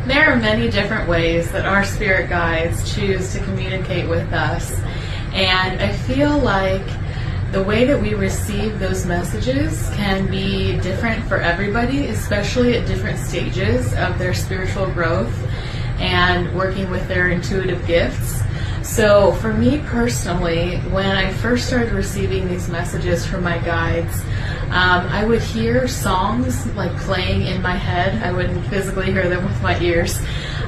There are many different ways that our spirit guides choose to communicate with us, and I feel like the way that we receive those messages can be different for everybody, especially at different stages of their spiritual growth and working with their intuitive gifts. So for me personally, when I first started receiving these messages from my guides, I would hear songs like playing in my head. I wouldn't physically hear them with my ears,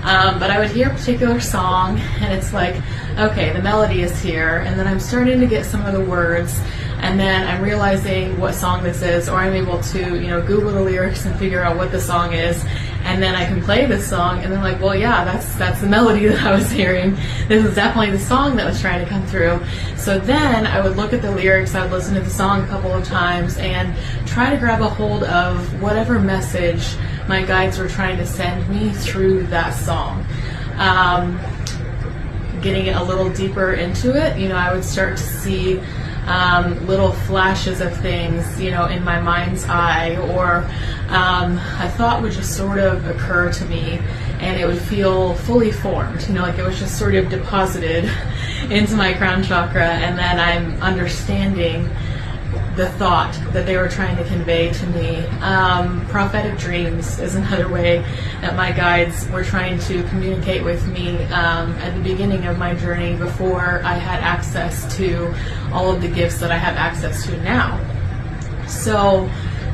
but I would hear a particular song and it's like, okay, the melody is here, and then I'm starting to get some of the words, and then I'm realizing what song this is, or I'm able to, Google the lyrics and figure out what the song is, and then I can play this song, and then like, well, yeah, that's the melody that I was hearing. This is definitely the song that was trying to come through. So then I would look at the lyrics, I would listen to the song a couple of times, and try to grab a hold of whatever message my guides were trying to send me through that song. Getting a little deeper into it, I would start to see little flashes of things, in my mind's eye, or a thought would just sort of occur to me, and it would feel fully formed, like it was just sort of deposited into my crown chakra, and then I'm understanding the thought that they were trying to convey to me. Prophetic dreams is another way that my guides were trying to communicate with me at the beginning of my journey, before I had access to all of the gifts that I have access to now. So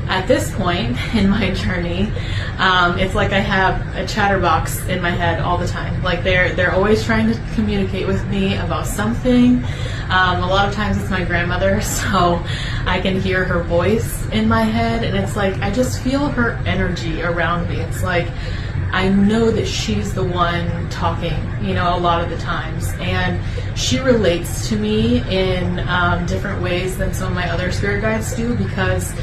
at this point in my journey, it's like I have a chatterbox in my head all the time. Like they're always trying to communicate with me about something. A lot of times it's my grandmother, so I can hear her voice in my head, and it's like I just feel her energy around me. It's like I know that she's the one talking, a lot of the times, and she relates to me in different ways than some of my other spirit guides do, because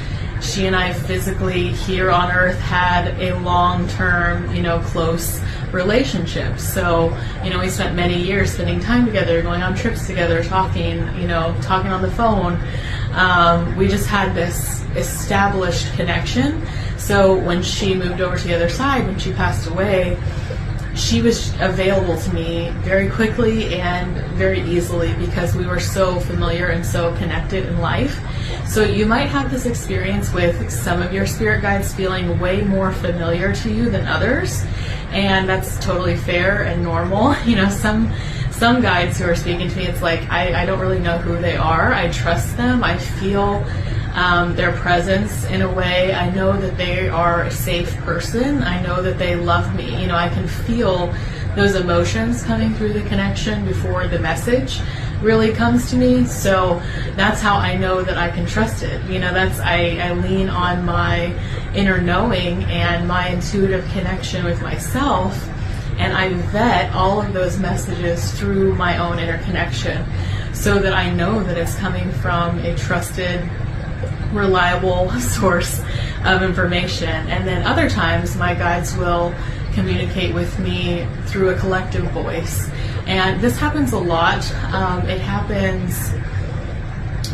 she and I physically here on Earth had a long-term, close relationship. So, we spent many years spending time together, going on trips together, talking on the phone. We just had this established connection. So when she moved over to the other side, when she passed away, she was available to me very quickly and very easily, because we were so familiar and so connected in life. So you might have this experience with some of your spirit guides feeling way more familiar to you than others, and that's totally fair and normal. Some guides who are speaking to me, it's like I don't really know who they are. I trust them. I feel their presence in a way. I know that they are a safe person. I know that they love me. I can feel those emotions coming through the connection before the message really comes to me. So that's how I know that I can trust it. I lean on my inner knowing and my intuitive connection with myself, and I vet all of those messages through my own inner connection, so that I know that it's coming from a trusted, reliable source of information. And then other times my guides will communicate with me through a collective voice, and this happens a lot. It happens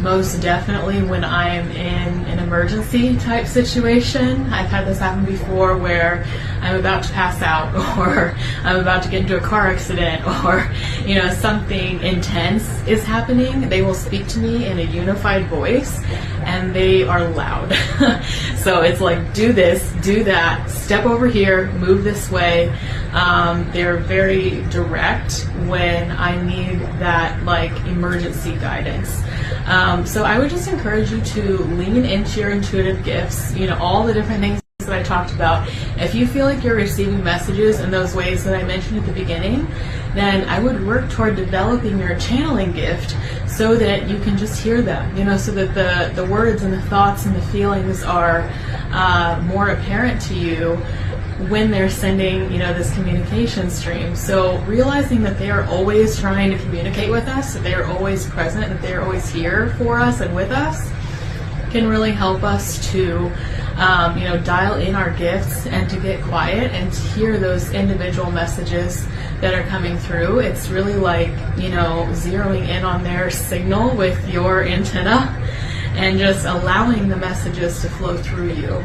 most definitely when I'm in an emergency type situation. I've had this happen before, where I'm about to pass out, or I'm about to get into a car accident, or something intense is happening. They will speak to me in a unified voice, and they are loud. So it's like, do this, do that, step over here, move this way. They're very direct when I need that emergency guidance. So I would just encourage you to lean into your intuitive gifts, all the different things that I talked about. If you feel like you're receiving messages in those ways that I mentioned at the beginning, then I would work toward developing your channeling gift, so that you can just hear them, so that the words and the thoughts and the feelings are more apparent to you when they're sending, this communication stream. So realizing that they are always trying to communicate with us, that they are always present, that they are always here for us and with us, can really help us to dial in our gifts and to get quiet and to hear those individual messages that are coming through. It's really like, zeroing in on their signal with your antenna and just allowing the messages to flow through you.